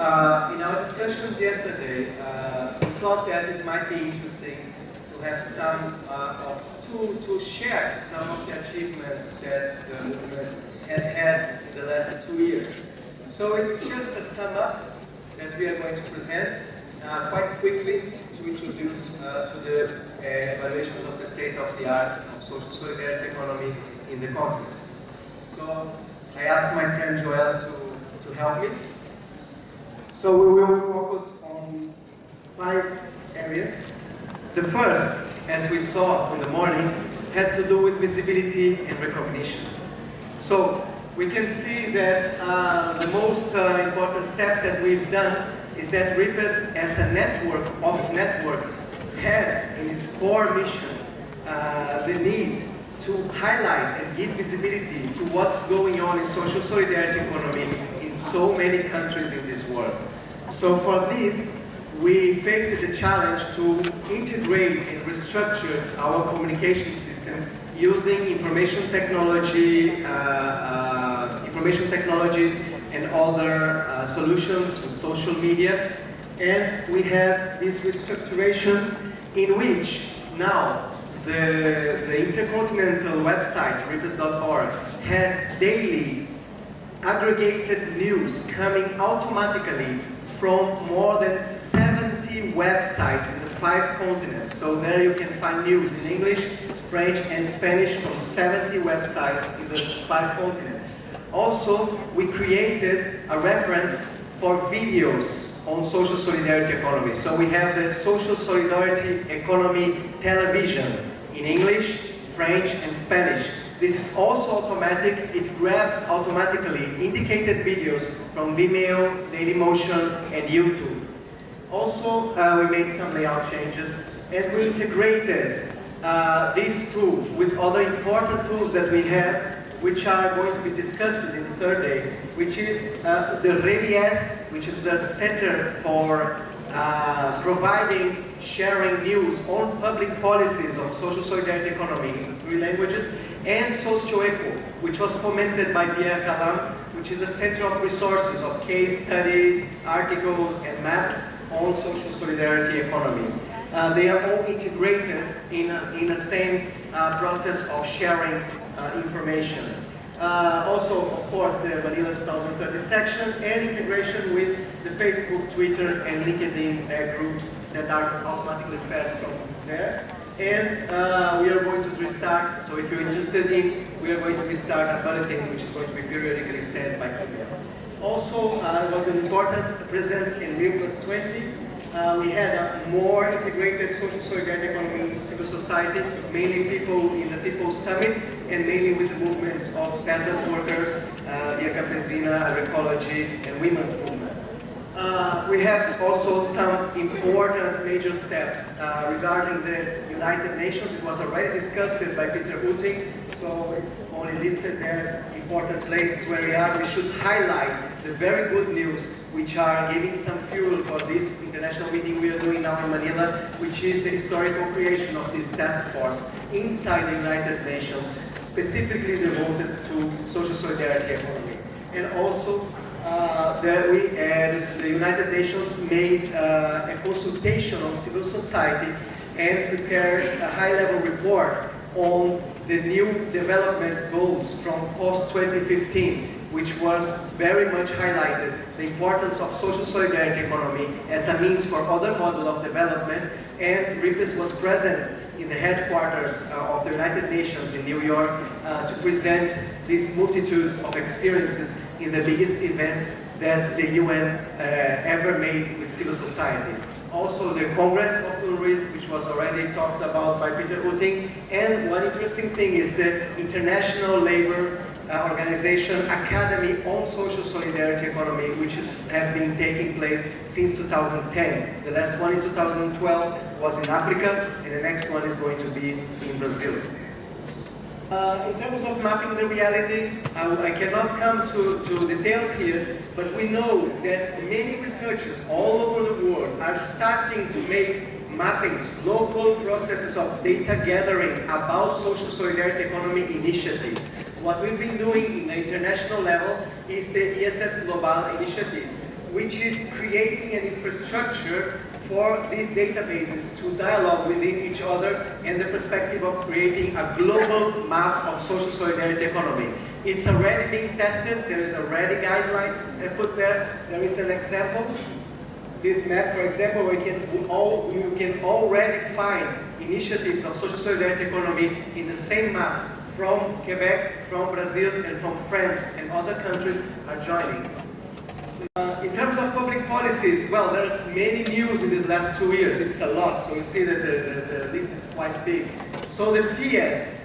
in our discussions yesterday, we thought that it might be interesting to have to share some of the achievements that the movement has had in the last 2 years. So it's just a sum up that we are going to present quite quickly to introduce to the evaluations of the state of the art of social solidarity economy in the conference. So I asked my friend Joel to help me. So we will focus on 5 areas. The first, as we saw in the morning, has to do with visibility and recognition. So we can see that the most important steps that we've done is that RIPESS, as a network of networks, has in its core mission the need to highlight and give visibility to what's going on in social solidarity economy in so many countries in this world. So for this, we faced the challenge to integrate and restructure our communication system using information technologies and other solutions with social media. And we have this restructuration in which now the intercontinental website, RIPESS.org, has daily aggregated news coming automatically from more than 70 websites in the 5 continents. So there you can find news in English, French, and Spanish from 70 websites in the 5 continents. Also, we created a reference for videos on social solidarity economy. So we have the social solidarity economy television in English, French, and Spanish. This is also automatic. It grabs automatically indicated videos from Vimeo, Dailymotion, and YouTube. Also, we made some layout changes, and we integrated these tools with other important tools that we have, which are going to be discussed in the 3rd day, which is the RIPESS, which is the Center for providing sharing news on public policies of social solidarity economy in 3 languages, and SocioEco, which was fomented by Pierre Calam, which is a center of resources of case studies, articles, and maps on social solidarity economy. They are all integrated in a same process of sharing information. Also, of course, the Manila 2030 section and integration with the Facebook, Twitter, and LinkedIn groups that are automatically fed from there. And we are going to restart, so if you're interested in, we are going to restart a bulletin which is going to be periodically sent by email. Also, it was an important presence in Rio+20. We had a more integrated social solidarity economy in civil society, mainly people in the People's Summit, and mainly with the movements of peasant workers, Via Campesina, agroecology, and women's movement. We have also some important major steps regarding the United Nations. It was already discussed by Peter Uting, so it's only listed there, important places where we are. We should highlight the very good news which are giving some fuel for this international meeting we are doing now in Manila, which is the historical creation of this task force inside the United Nations, specifically devoted to social solidarity economy. And also, the United Nations made a consultation on civil society and prepared a high-level report on the new development goals from post-2015, which was very much highlighted the importance of social solidarity economy as a means for other model of development, and RIPESS was present in the headquarters of the United Nations in New York to present this multitude of experiences in the biggest event that the UN ever made with civil society. Also the Congress of UNRWA, which was already talked about by Peter Uting, and one interesting thing is the International Labour Organization Academy on Social Solidarity Economy, which has been taking place since 2010. The last one in 2012 was in Africa, and the next one is going to be in Brazil. In terms of mapping the reality, I cannot come to details here, but we know that many researchers all over the world are starting to make mappings, local processes of data gathering about social solidarity economy initiatives. What we've been doing in the international level is the ESS Global initiative, which is creating an infrastructure for these databases to dialogue within each other in the perspective of creating a global map of social solidarity economy. It's already being tested. There is already guidelines put there. There is an example. This map, for example, we can already find initiatives of social solidarity economy in the same map from Quebec, from Brazil, and from France, and other countries are joining. In terms of public policies, well, there's many news in these last 2 years. It's a lot, so you see that the list is quite big. So the FIES,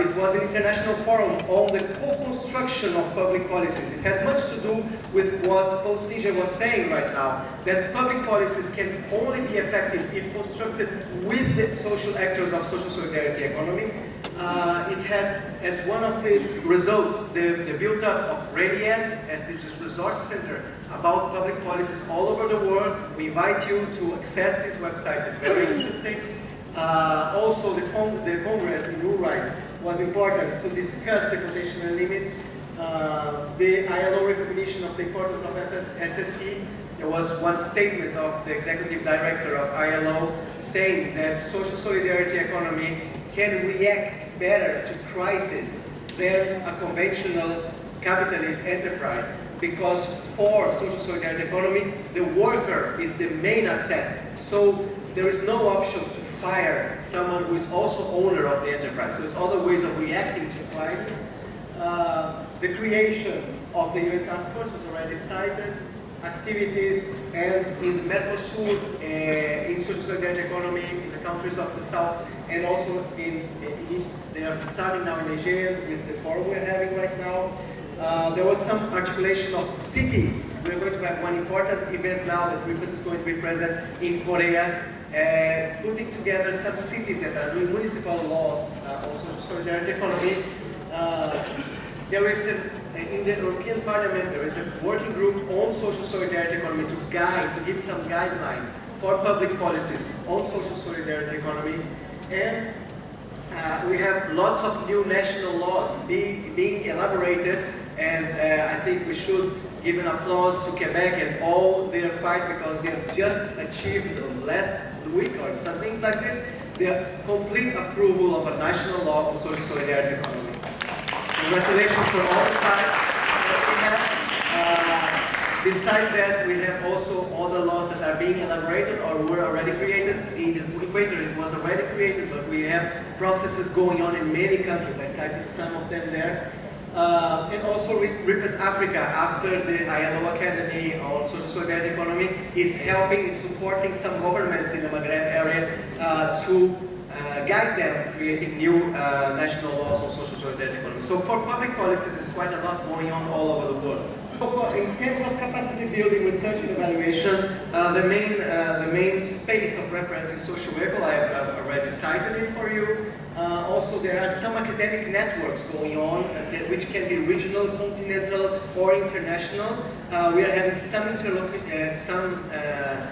it was an international forum on the co-construction of public policies. It has much to do with what Paul Singer was saying right now, that public policies can only be effective if constructed with the social actors of social solidarity economy. It has, as one of its results, the build-up of RIPESS as the resource center about public policies all over the world. We invite you to access this website. It's very interesting. Also, the Congress in URISE was important to discuss the quotational limits, the ILO recognition of the importance of SSE. There was one statement of the executive director of ILO saying that social solidarity economy can react better to crisis than a conventional capitalist enterprise, because for social solidarity economy, the worker is the main asset. So there is no option to fire someone who is also owner of the enterprise. There's other ways of reacting to crisis. The creation of the UN task force was already cited. Activities and in the Mercosur, in social solidarity economy, in the countries of the South, and also in East. They are starting now in Nigeria with the forum we're having right now. There was some articulation of cities. We're going to have one important event now that RIPESS is going to be present in Korea, putting together some cities that are doing municipal laws on social solidarity economy. There is in the European Parliament, there is a working group on social solidarity economy to give some guidelines for public policies on social solidarity economy. And we have lots of new national laws being elaborated, and I think we should give an applause to Quebec and all their fight, because they have just achieved last week or something like this, the complete approval of a national law on social solidarity economy. Congratulations for all the fight that we have. Besides that, we have also other laws that are being elaborated or were already created. In the Equator, it was already created, but we have processes going on in many countries. I cited some of them there. And also RIPESS Africa, after the ILO Academy on Social Solidarity Economy, is supporting some governments in the Maghreb area to guide them creating new national laws on social solidarity economy. So for public policies, there's quite a lot going on all over the world. In terms of capacity building, research and evaluation, the main space of reference is social eco. I have already cited it for you. Also, there are some academic networks going on, which can be regional, continental, or international. We are having some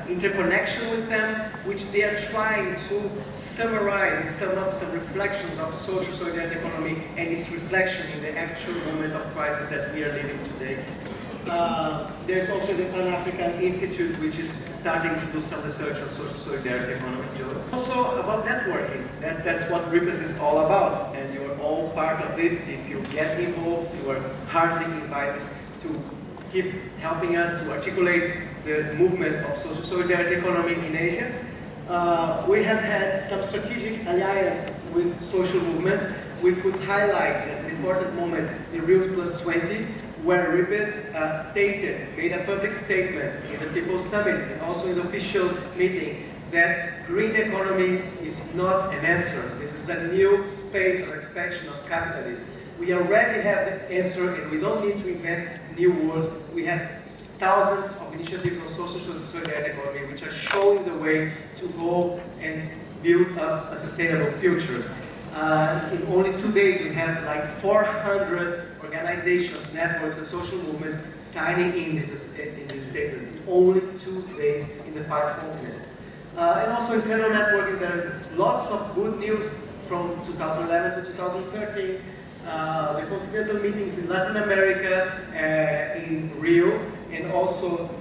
interconnection with them, which they are trying to summarize and sum up some reflections of social solidarity economy and its reflection in the actual moment of crisis that we are living today. There's also the Pan-African Institute, which is starting to do some research on social solidarity economy. Also about networking. That's what RIPESS is all about, and you're all part of it. If you get involved, you are heartily invited to keep helping us to articulate the movement of social solidarity economy in Asia. We have had some strategic alliances with social movements. We could highlight as an important moment the Rio+20, where RIPESS made a public statement in the People's Summit and also in the official meeting that green economy is not an answer. This is a new space of expansion of capitalism. We already have the answer, and we don't need to invent new words. We have thousands of initiatives on social solidarity economy which are showing the way to go and build up a sustainable future. In only 2 days, we have like 400 organizations, networks, and social movements signing in this statement. In only 2 days in the 5 continents. And also internal networking, there are lots of good news from 2011 to 2013. The continental meetings in Latin America, in Rio, and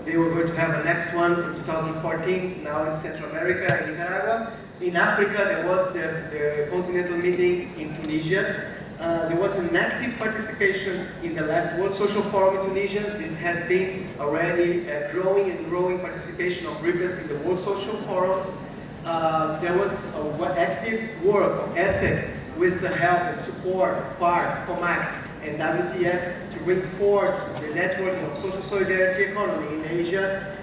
they were going to have a next one in 2014, now in Central America and Nicaragua. In Africa, there was the continental meeting in Tunisia. There was an active participation in the last World Social Forum in Tunisia. This has been already a growing participation of RIPESS in the World Social Forums. There was active work of ESSEC with the help and support of PARC, COMACT, and WTF to reinforce the networking of social solidarity economy in Asia.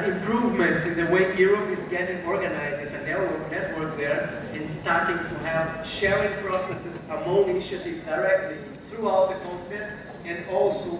Improvements in the way Europe is getting organized as a network there, and starting to have sharing processes among initiatives directly throughout the continent, and also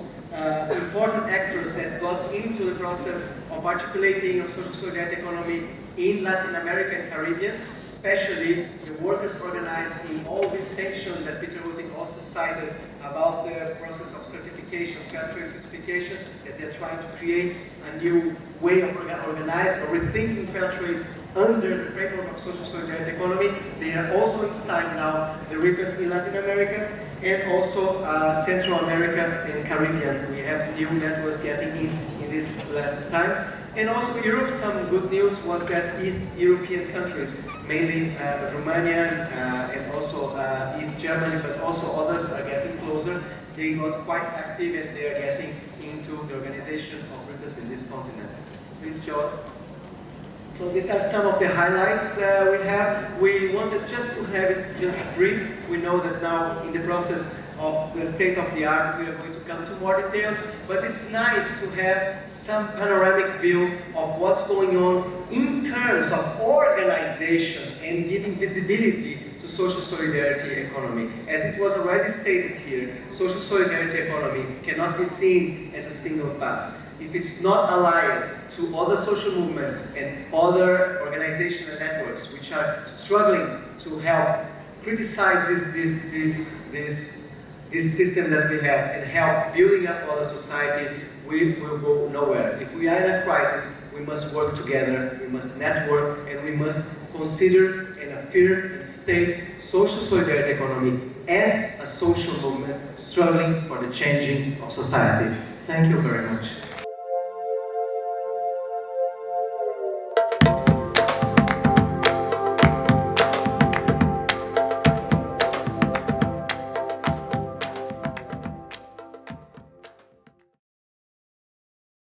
important actors that got into the process of articulating a social solidarity economy in Latin America and Caribbean, especially the workers organized in all this tension that Peter Rutting also cited about the process of certification, fair trade certification, that they're trying to create a new way of organizing or rethinking fair trade under the framework of social solidarity economy. They are also inside now the RIPESS in Latin America and also Central America and Caribbean. We have new networks getting in this last time. And also Europe, some good news was that East European countries, mainly Romania and also East Germany, but also others are getting closer. They got quite active and they are getting into the organization of RIPESS in this continent. Please, Joe. So these are some of the highlights we have. We wanted just to have it just brief. We know that now in the process of the state of the art, we are going to come to more details, but it's nice to have some panoramic view of what's going on in terms of organization and giving visibility to social solidarity economy. As it was already stated here, social solidarity economy cannot be seen as a single path. If it's not allied to other social movements and other organizational networks which are struggling to help criticize this system that we have and help building up other society, we will go nowhere. If we are in a crisis, we must work together, we must network, and we must consider and affirm and state social solidarity economy as a social movement struggling for the changing of society. Thank you very much.